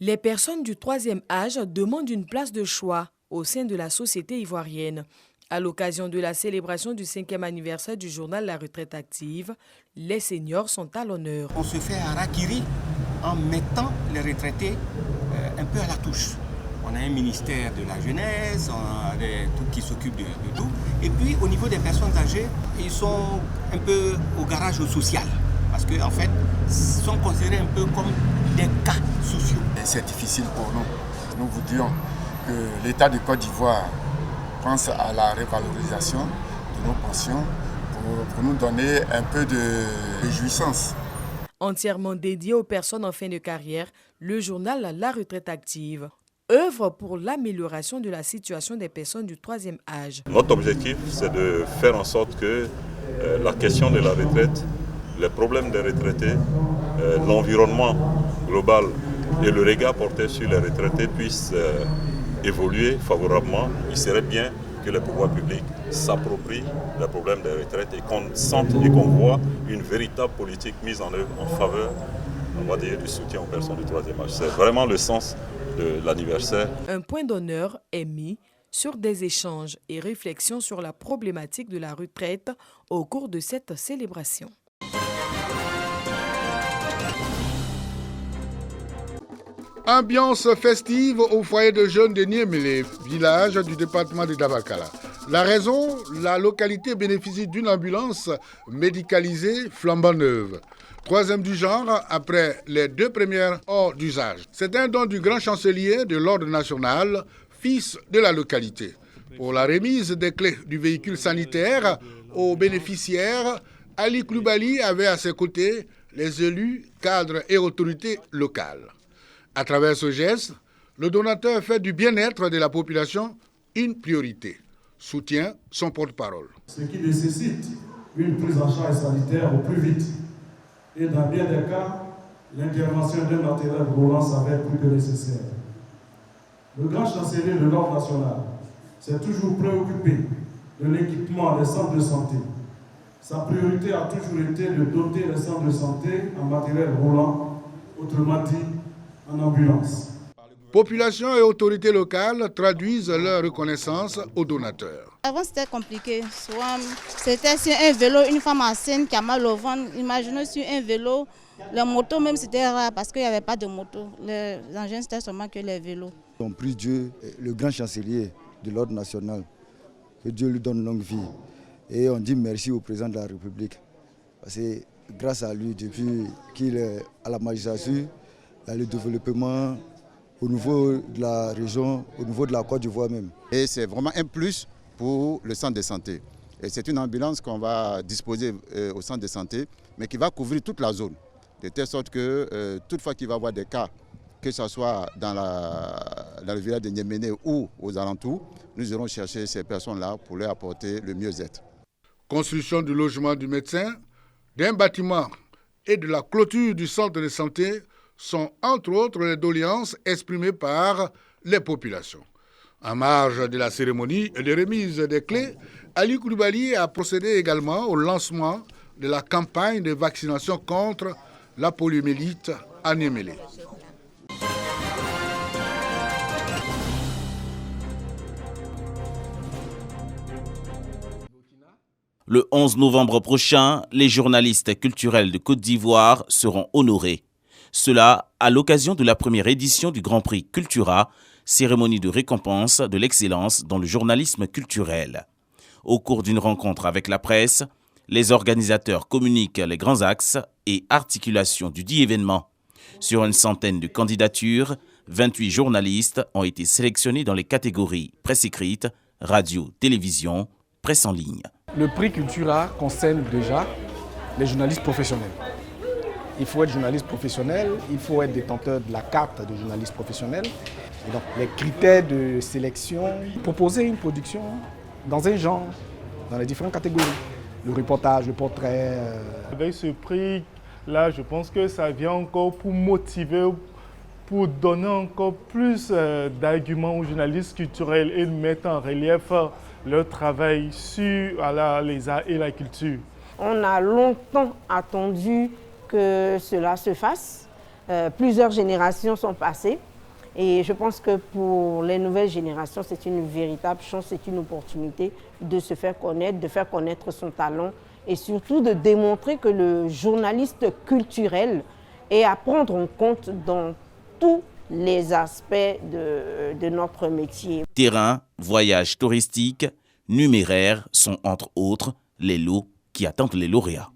Les personnes du troisième âge demandent une place de choix au sein de la société ivoirienne. À l'occasion de la célébration du 5e anniversaire du journal La Retraite Active, les seniors sont à l'honneur. On se fait harakiri en mettant les retraités un peu à la touche. On a un ministère de la jeunesse, on a tout qui s'occupe de tout. Et puis au niveau des personnes âgées, ils sont un peu au garage social. Parce qu'en fait, ils sont considérés un peu comme des cas sociaux. C'est difficile pour nous. Nous vous disons que l'État de Côte d'Ivoire pense à la revalorisation de nos pensions pour nous donner un peu de jouissance. Entièrement dédié aux personnes en fin de carrière, le journal La Retraite Active œuvre pour l'amélioration de la situation des personnes du troisième âge. Notre objectif, c'est de faire en sorte que la question de la retraite, les problèmes des retraités, l'environnement global et le regard porté sur les retraités puissent évoluer favorablement. Il serait bien que les pouvoirs publics s'approprient les problèmes des retraites et qu'on sente et qu'on voit une véritable politique mise en œuvre en faveur, on va dire, du soutien aux personnes du troisième âge. C'est vraiment le sens de l'anniversaire. Un point d'honneur est mis sur des échanges et réflexions sur la problématique de la retraite au cours de cette célébration. Ambiance festive au foyer de jeunes de Niémélé, village du département de Dabakala. La raison, la localité bénéficie d'une ambulance médicalisée flambant neuve. Troisième du genre après les deux premières hors d'usage. C'est un don du grand chancelier de l'Ordre national, fils de la localité. Pour la remise des clés du véhicule sanitaire aux bénéficiaires, Ali Koulibaly avait à ses côtés les élus, cadres et autorités locales. À travers ce geste, le donateur fait du bien-être de la population une priorité. Soutient son porte-parole. Ce qui nécessite une prise en charge sanitaire au plus vite. Et dans bien des cas, l'intervention d'un matériel roulant s'avère plus que nécessaire. Le grand chancelier de l'Ordre national s'est toujours préoccupé de l'équipement des centres de santé. Sa priorité a toujours été de doter les centres de santé en matériel roulant, autrement dit, en ambulance. Population et autorités locales traduisent leur reconnaissance aux donateurs. Avant c'était compliqué. Soit c'était sur un vélo, une femme enceinte qui a mal au ventre. Imaginez sur un vélo, la moto même c'était rare parce qu'il n'y avait pas de moto. Les engins c'était seulement que les vélos. On prie Dieu, le grand chancelier de l'Ordre national, que Dieu lui donne longue vie. Et on dit merci au président de la République. Parce que grâce à lui, depuis qu'il est à la magistrature, il y a le développement au niveau de la région, au niveau de la Côte d'Ivoire même. Et c'est vraiment un plus pour le centre de santé. Et c'est une ambulance qu'on va disposer au centre de santé, mais qui va couvrir toute la zone. De telle sorte que toutefois qu'il va y avoir des cas, que ce soit dans le village de Niéméné ou aux alentours, nous irons chercher ces personnes-là pour leur apporter le mieux-être. Construction du logement du médecin, d'un bâtiment et de la clôture du centre de santé sont entre autres les doléances exprimées par les populations. En marge de la cérémonie de remise des clés, Ali Koulibaly a procédé également au lancement de la campagne de vaccination contre la poliomyélite à Niémélé. Le 11 novembre prochain, les journalistes culturels de Côte d'Ivoire seront honorés. Cela à l'occasion de la première édition du Grand Prix Cultura, cérémonie de récompense de l'excellence dans le journalisme culturel. Au cours d'une rencontre avec la presse, les organisateurs communiquent les grands axes et articulations du dit événement. Sur une centaine de candidatures, 28 journalistes ont été sélectionnés dans les catégories presse écrite, radio, télévision, presse en ligne. Le prix Cultura concerne déjà les journalistes professionnels. Il faut être journaliste professionnel, il faut être détenteur de la carte de journaliste professionnel. Et donc, les critères de sélection, proposer une production dans un genre, dans les différentes catégories. Le reportage, le portrait. Avec ce prix-là, je pense que ça vient encore pour motiver, pour donner encore plus d'arguments aux journalistes culturels et de mettre en relief leur travail sur les arts et la culture. On a longtemps attendu que cela se fasse. Plusieurs générations sont passées. Et je pense que pour les nouvelles générations, c'est une véritable chance, c'est une opportunité de se faire connaître, de faire connaître son talent et surtout de démontrer que le journaliste culturel est à prendre en compte dans tous les aspects de notre métier. Terrain, voyages touristiques, numéraires sont entre autres les lots qui attendent les lauréats.